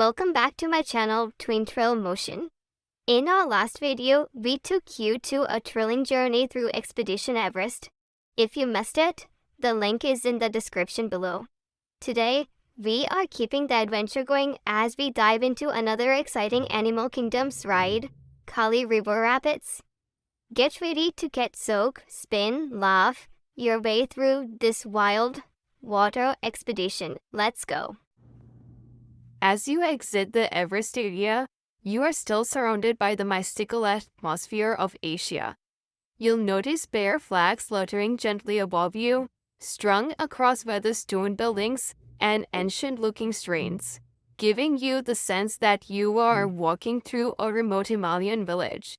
Welcome back to my channel Twintrailmotion. In our last video, we took you to a thrilling journey through Expedition Everest. If you missed it, the link is in the description below. Today, we are keeping the adventure going as we dive into another exciting Animal Kingdoms ride, Kali River Rapids. Get ready to get soaked, spin, laugh your way through this wild water expedition. Let's go. As you exit the Everest area, you are still surrounded by the mystical atmosphere of Asia. You'll notice bear flags fluttering gently above you, strung across weatherstone buildings and ancient-looking shrines, giving you the sense that you are walking through a remote Himalayan village.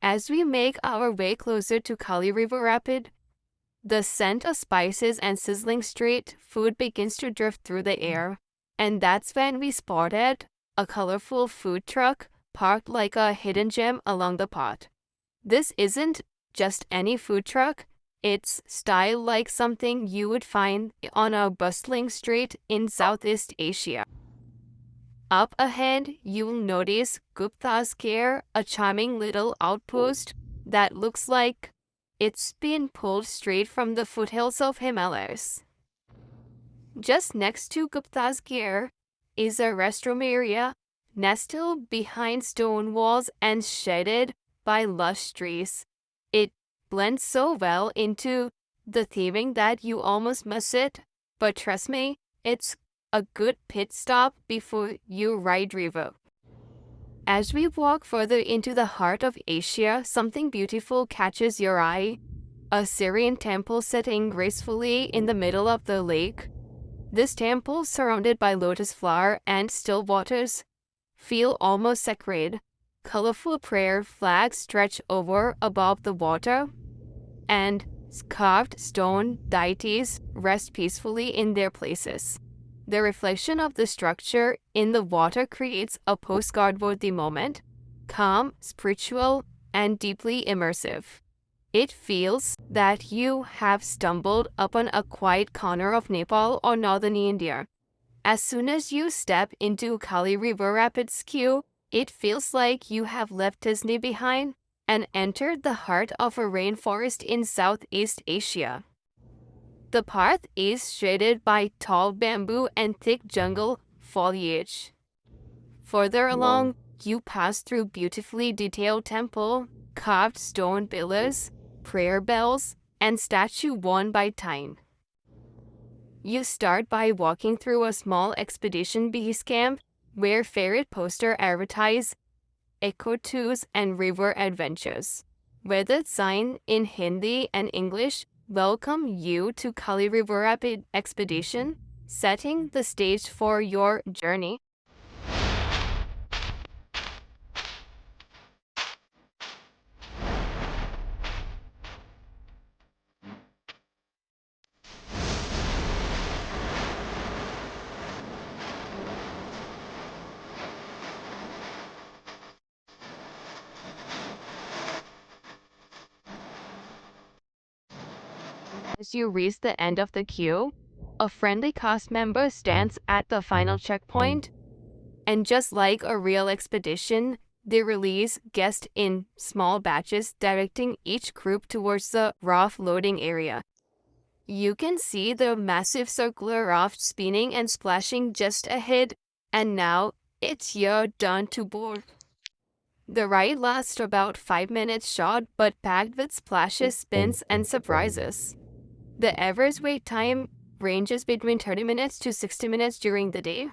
As we make our way closer to Kali River Rapid, the scent of spices and sizzling street food begins to drift through the air. And that's when we spotted a colorful food truck parked like a hidden gem along the path. This isn't just any food truck, it's styled like something you would find on a bustling street in Southeast Asia. Up ahead, you'll notice Gupta's Care, a charming little outpost that looks like it's been pulled straight from the foothills of Himalayas. Just next to Gupta's Gear is a restroom area, nestled behind stone walls and shaded by lush trees. It blends so well into the theming that you almost miss it, but trust me, it's a good pit stop before you ride river. As we walk further into the heart of Asia, something beautiful catches your eye. A Syrian temple sitting gracefully in the middle of the lake. This temple, surrounded by lotus flower and still waters, feel almost sacred. Colorful prayer flags stretch over above the water, and carved stone deities rest peacefully in their places. The reflection of the structure in the water creates a postcard-worthy moment, calm, spiritual, and deeply immersive. It feels that you have stumbled upon a quiet corner of Nepal or northern India. As soon as you step into Kali River Rapids queue, it feels like you have left Disney behind and entered the heart of a rainforest in Southeast Asia. The path is shaded by tall bamboo and thick jungle foliage. Further along, you pass through beautifully detailed temple, carved stone pillars, prayer bells, and statue worn by time. You start by walking through a small expedition base camp where ferret poster advertise eco tours and river adventures. Weathered sign in Hindi and English welcome you to Kali River Rapid Expedition, setting the stage for your journey. As you reach the end of the queue, a friendly cast member stands at the final checkpoint, and just like a real expedition, they release guests in small batches, directing each group towards the raft loading area. You can see the massive circular raft spinning and splashing just ahead, and now it's your turn to board. The ride lasts about 5 minutes short, but packed with splashes, spins, and surprises. The average wait time ranges between 30 minutes to 60 minutes during the day.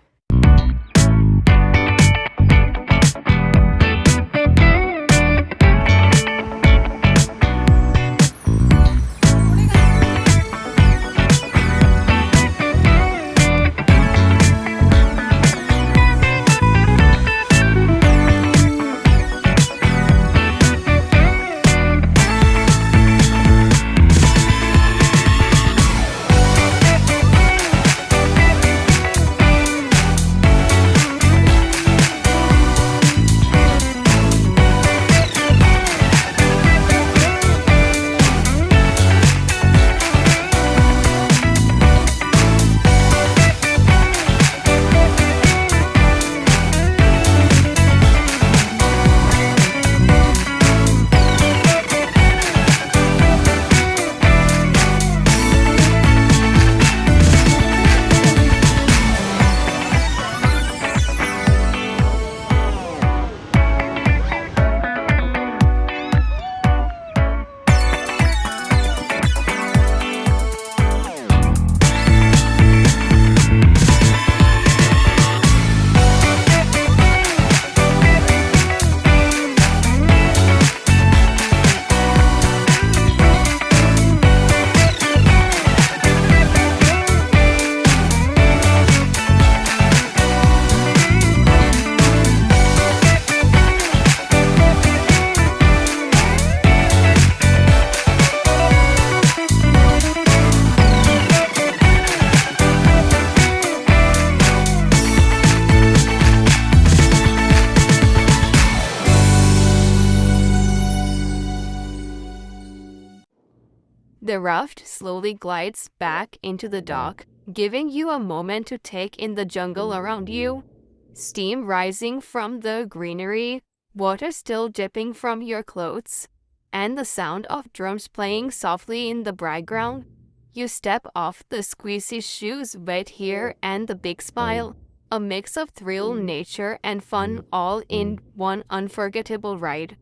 The raft slowly glides back into the dock, giving you a moment to take in the jungle around you. Steam rising from the greenery, water still dripping from your clothes, and the sound of drums playing softly in the background. You step off the squeezy shoes right here and the big smile. A mix of thrill, nature, and fun all in one unforgettable ride.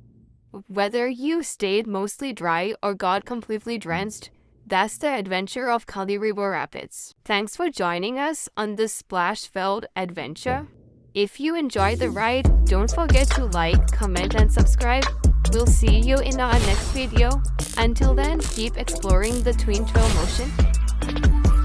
Whether you stayed mostly dry or got completely drenched, that's the adventure of Kali River Rapids. Thanks for joining us on this splash-filled adventure. If you enjoyed the ride, don't forget to like, comment, and subscribe. We'll see you in our next video. Until then, keep exploring the Twintrailmotion.